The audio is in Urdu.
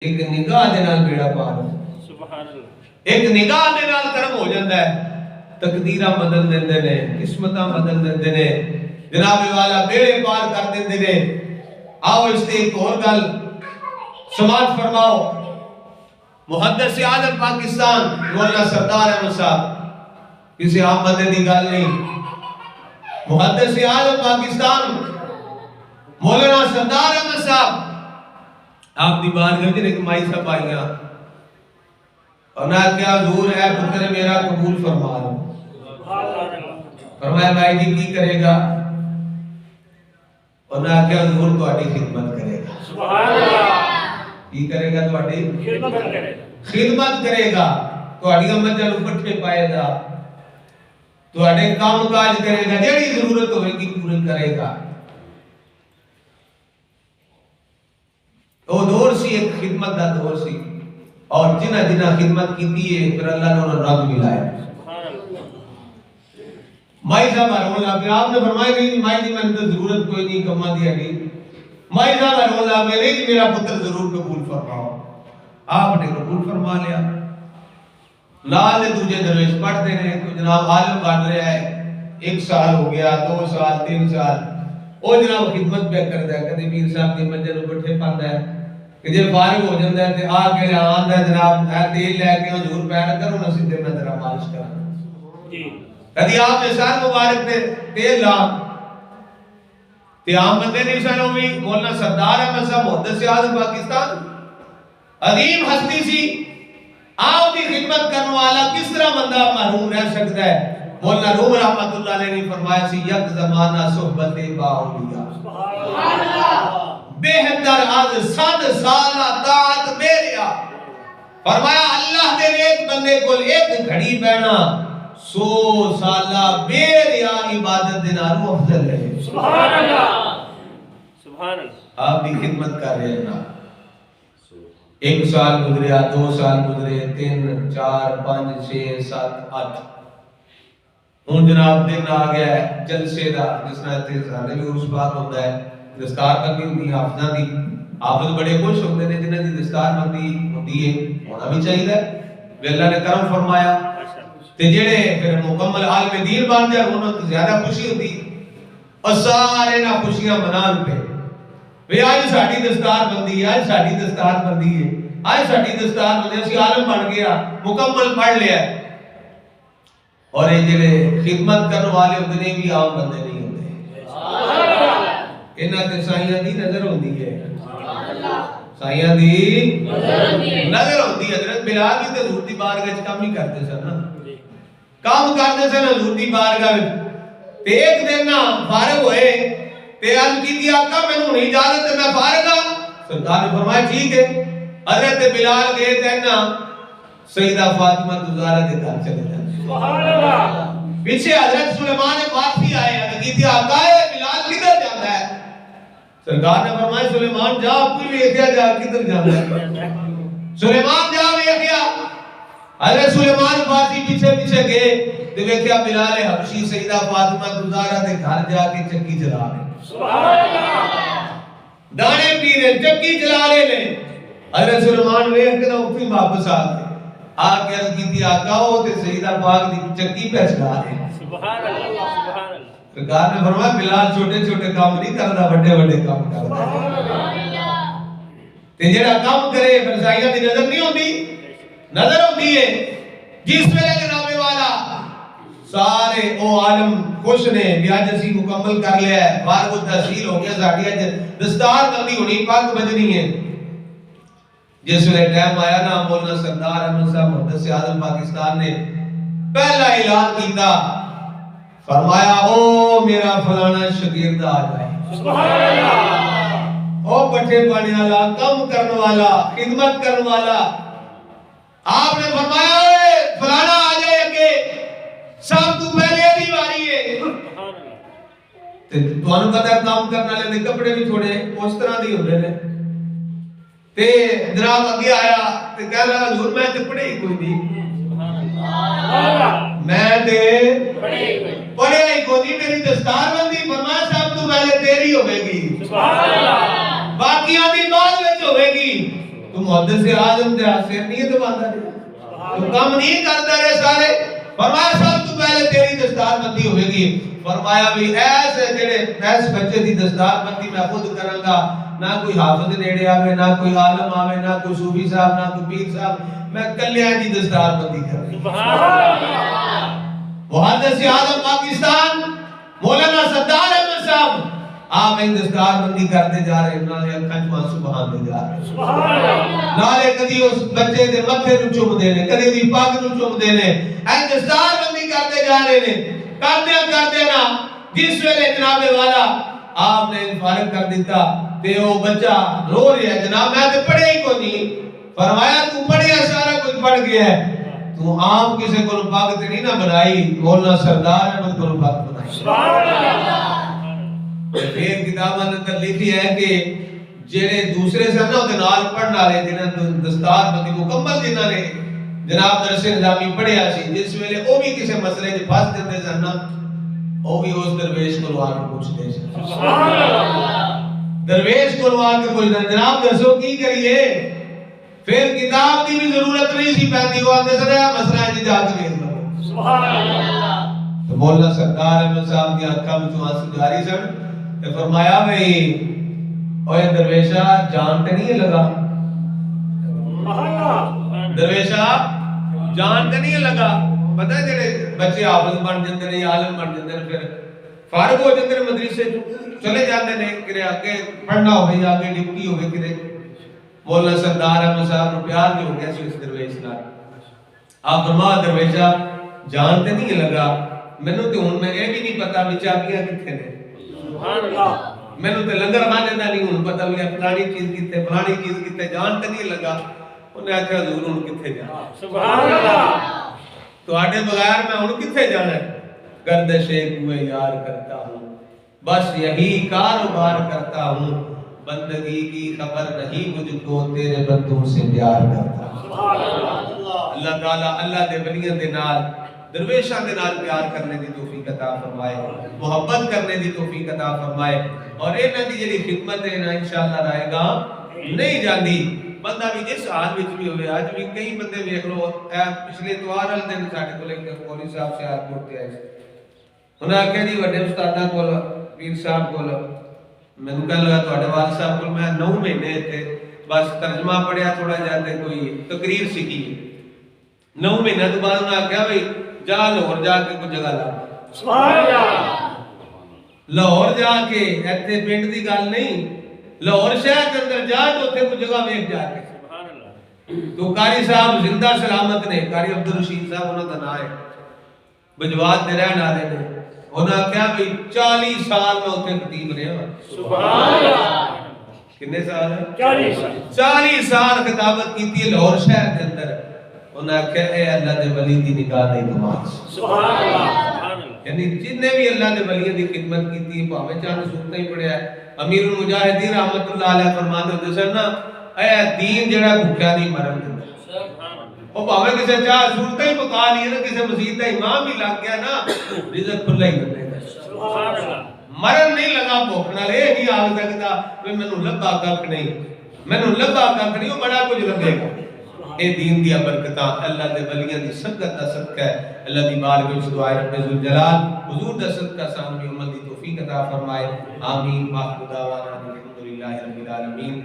ایک نگاہ دے نال بیڑا پار سبحان اللہ ایک نگاہ دے نال کرم ہو جاندا ہے تقدیراں بدل دیندے نے قسمتاں بدل دیندے نے جناب والا بیڑے پار کر دیندے نے آؤ اس تے ایک اور گل سماعت فرماؤ محدث اعظم پاکستان مولانا سردار احمد صاحب کسی عام بندے دی گل نہیں محدث اعظم پاکستان مولانا سردار احمد صاحب آپ دی بارگاہ میں ایک مائی صاحب آئیاں اور نہ کیا حضور ہے پتر میرا قبول فرما لو فرمایا بھائی جی کی کرے گا اور نہ کیا حضور تہاڈی خدمت کرے گا سبحان اللہ کی کرے گا تہاڈی خدمت کرے گا تہاڈیاں مجھاں نوں پٹھے پائے گا تہاڈے کام کاج کرے گا جیڑی ضرورت ہوے گی پوری کرے گا وہ دور سی ایک خدمت دا دور سی اور جنہ جنہ خدمت کیتی ہے پھر اللہ نے انہوں رب ملایا مائی صاحب رحمہ اللہ پھر آپ نے فرمایا نہیں مائی جی میں تو ضرورت کوئی نہیں کما دیا نہیں مائی صاحب رحمہ اللہ میں نہیں میرا پتر ضرور قبول فرماؤ آپ نے قبول فرما لیا لال دوجے درویش پڑھتے ہیں تو جناب عالم بن رہا ہے 1 سال ہو گیا 2 سال 3 سال وہ جناب خدمت پہ کرتا ہے کدی پیر صاحب دی مجھے بٹھے پاندا ہے کہ جب فارغ ہو جاتا ہے تو آ کے آندا ہے جناب اے تیل لے کے حضور پیر کرو نا سیدھے میں ذرا مالش کراں جی کدی آپ نے سر مبارک تے تیل لا تے عام بندے نہیں سن ہوئی مولانا سردار احمد صاحب محدث اعظم پاکستان عظیم ہستی سی آپ دی خدمت کرنے والا کس طرح بندہ محروم رہ سکتا ہے مولانا روم رحمت اللہ علیہ نے فرمایا سی یک زمانہ صحبت با اولیاء سبحان اللہ بہتر از 100 سال طاعت میریا فرمایا اللہ دے ایک بندے کو ایک گھڑی بہنا 100 سالہ میریا عبادت دے نالوں افضل ہے سبحان اللہ سبحان اللہ آپ بھی خدمت کر رہے ہیں نا 1 سال گزریا 2 سال گزرے 3 4 5 6 7 8 ہوں جناب دن آ گیا ہے جلسے دا جس طرح تے سارے بھی عرس پاک ہوتا ہے دستار بندی ہوندی حافظاں دی حافظ بڑے خوش ہوندے نے جنہاں دی دستار بندی ہوندی ہے ہونا بھی چاہیے کہ اللہ نے کرم فرمایا تے جڑے پھر مکمل عالم دین بن جائے انہاں تو زیادہ خوشی ہوندی اور سارے نہ خوشیاں منان پہ وی آج ساڈی دستار بندی ہے آج ساڈی دستار بندی ہے آج ساڈی دستار بندی اسی عالم بن گیا مکمل پڑھ لیا اور یہ جڑے خدمت کرنے والے ہوندے نے بھی عام بندے نہیں ہوندے انہاں تے سائیاں دی نظر ہوندی ہے سائیاں دی نظر ہوندی ہے حضرت بلال بھی تے حضور دی بارگاہ وچ کام نہیں کرتے سن نا کام کرتے سن حضور دی بارگاہ وچ تے ایک دن نا فارغ ہوئے تے عرض کیتی آقا مینوں نہیں اجازت تے میں فارغ ہاں سرکار نے فرمایا ٹھیک ہے حضرت بلال گئے تے نا سیدہ فاطمہ زہرا دے گھر چلے جاتے سبحان اللہ پیچھے حضرت سلیمان فارسی آئے ہیں کہتے ہیں آقا بلال کدھر جاتا ہے سرکار نے فرمایا سلیمان جا کوئی دیکھیا جا کدھر جاتا ہے سلیمان جا دیکھیا حضرت سلیمان فارسی پیچھے پیچھے گئے تے دیکھیا بلال حبشی سیدہ فاطمہ زہرا دے گھر جا کے چکی چلا رہے سبحان اللہ دانے پی رہے چکی چلا رہے نے حضرت سلیمان دیکھ کے اٹھی واپس آ گئے آگے عرض کی تھی آقا ہو تے سیدہ پاک دی چکی پہ چلا رہے سبحان اللہ سبحان اللہ سرکار نے فرمایا بلال چھوٹے چھوٹے کام نہیں کرتا بڑے بڑے کام کرتا تے جڑا کام کرے پھر سائیاں دی نظر نہیں ہوندی نظر ہوندی ہے جس ویلے جناب والا سارے او عالم خوش نے بھی اج اسی مکمل کر لیا ہے فارغ التحصیل ہو گیا ساڈی اج دستار بندی ہونی پگ بجنی ہے جس ویلے ٹائم آیا نا مولانا سردار احمد صاحب محدث اعظم پاکستان نے پہلا اعلان کیتا فرمایا او میرا فلانا شاگرد آ جائے سبحان اللہ او پٹھے پانے والا کام کرنے والا خدمت کرنے والا آپ نے فرمایا اے فلانا آ جائے کہ سب تو پہلے دی واری ہے سبحان اللہ تے تانوں پتہ کام کرنے والے دے کپڑے بھی تھوڑے اس طرح دی ہوندے نے تے جناب اگے آیا تے کہہ رہا حضور میں تے پڑھے ہی کوئی نہیں میں تے پڑھے ہی کوئی نہیں میری دستار بندی فرمایا صاحب تو پہلے تیری ہوے گی سبحان اللہ باقیاں دی بعد وچ ہوے گی تو محدث اعظم دے سر نہیں دباندا رہا، تو کام نہیں کرتا رہے سارے. فرمایا سب تو پہلے تیری دستار بندی ہوئے گی. فرمایا بھی ایس بچے دی دستار بندی میں خود کروں گا. نہ کوئی حافظ نیڑے آوے، نہ کوئی عالم آوے، نہ کوئی صوفی صاحب، نہ کوئی پیر صاحب، میں کلیاں دی دستار بندی کروں. سبحان اللہ. محدث اعظم پاکستان مولانا سردار احمد صاحب آپ ایک دستار بندی کرتے جا رہے ہیں، نالے اکھاں چوں آنسو بہاندے جا رہے ہیں. سبحان اللہ. نالے کدی اس بچے دے متھے نوں چوم دے نے، کدی دی پگ نوں چوم دے نے، ایک دستار بندی کرتے جا رہے ہیں. کردے نا جس ویلے جناب والا آپ نے فارغ کر دیتا تے وہ بچہ رو رہا ہے، جناب میں تے پڑھے ہی کوئی نہیں. فرمایا تو پڑھیا، سارا کچھ پڑھ گیا ہے، تو عام کسی کو پگ تے نہیں نہ بنائی، مولانا سردار احمد کو پگ بنائی. سبحان اللہ. پھر کتاباں اندر لکھی ہے کہ جڑے دوسرے سن نا دے نال پڑھن والے جنہاں دستار بندی مکمل جنہاں نے جناب درس نظامی پڑھیا سی، جس ویلے او بھی کسی مسئلے وچ پھس جاندے سن نا، او بھی اس درویش کو آ کے پوچھتے سن. سبحان اللہ. درویش کو آ کے پوچھتے جناب دسو کی کریے. پھر کتاب دی بھی ضرورت نہیں سی پیندی، وہ آندے سن مسئلہ ہے جی جا کے ویکھ لو. سبحان اللہ. تو مولانا سردار احمد صاحب دی اکھاں وچوں آنسو جاری سن. تے فرمایا بھئی اوے درویشا جان تے نہیں لگا. درویشا جان تے نہیں لگا. پتہ ہے جڑے بچے حافظ بن جاندے نے، عالم بن جاندے نے، پھر فارغ ہو جاندے نے مدرسے چلے جاندے نے، کہ آگے پڑھنا ہوے یا آگے ڈیوٹی ہوے کہ مولانا سردار احمد صاحب نو پیار نہیں ہو گیا سی اس درویش نال. آپ فرما درویشا جان تے نہیں لگا، مینوں تے ہن میں اے بھی نہیں پتہ بھی چابیاں کتھے نے. سبحان اللہ. مینوں تے لنگر خانے دا نہیں ہن پتہ بھی فلانی چیز کتھے، فلانی چیز کتھے، جان تے نہیں لگا. انہیں آخیا حضور ہن کتھے جانا. سبحان اللہ. تواڈے بغیر میں ہن کتھے جانا ہے. گردش کوئے یار کرتا ہوں، بس یہی کاروبار کرتا ہوں، بندگی کی خبر نہیں مجھ کو، تیرے بندوں سے پیار کرتا ہوں. سبحان اللہ. اللہ تعالیٰ اللہ دے ولیاں دے نال درویشاں دے نال پیار کرنے دی توفیق عطا فرمائے، محبت کرنے دی توفیق عطا فرمائے، اور انہاں دی جڑی خدمت ہے نا انشاءاللہ رائے گا نہیں جاندی. بندہ بھی جس حال وچ بھی ہوئے، اج بھی کئی بندے ویکھ لو، پچھلے اتوار والے دن ساڈے کول ایک مولوی صاحب سے ایئرپورٹ تے آئے سی. انہاں آکھیا جی وڈے استاداں کول، پیر صاحب کول، مینوں کہن لگا تواڈے والد صاحب کول میں 9 مہینے تے بس ترجمہ پڑھیا تھوڑا جہا تے کوئی تقریر سیکھی. 9 مہینے تو بعد انہاں آکھیا بھئی جا لاہور جا کے کوئی جگہ لا. سبحان اللہ. لاہور جا کے ایتھے پنڈ دی گل نہیں، لاہور شہر کے اندر جا تو اتنے کوئی جگہ ویکھ جا کے. سبحان اللہ. تو قاری صاحب زندہ سلامت نے، قاری عبدالرشید صاحب انہاں دا نام ہے، بجوات دے رہن والے نے. انہاں کہا بھئی 40 سال میں اتنے خطیب رہا. سبحان اللہ. کتنے سال؟ 40 سال خطابت کیتی ہے لاہور شہر کے اندر. انہاں کہا اے اللہ دے ولی دی نگاہ نہیں کمال. سبحان اللہ. یعنی جن نے بھی اللہ دے ولیوں دی خدمت کیتی ہے، بھاویں چاند سورتاں ہی پڑھیا ہے. امیر المجاہدین رحمت اللہ علیہ فرماتے ہوتے سن نا، اے دین جڑا بھوکا نہیں مرن دیندا. او بھاویں کسے چاہ سورتاں ہی پکا لی نا، کسے مسجد دا امام بھی لگ گیا نا، رزق کھلا ہی بنے گا. سبحان اللہ. مرن نہیں لگا بھوک نال، اے نہیں آکھ سکدا کہ مینوں لبا ککھ نہیں، مینوں لبا ککھ نہیں، او بڑا کچھ لبے گا. اے دین دی برکتاں اللہ دے ولیاں دی صدقہ دا صدقہ ہے. اللہ دی بارگاہ وچ دعا ہے رب ذوالجلال حضور دا صدقہ سامنے عمل دی توفیق عطا فرمائے. آمین. واخر دعوانا الحمدللہ رب العالمین.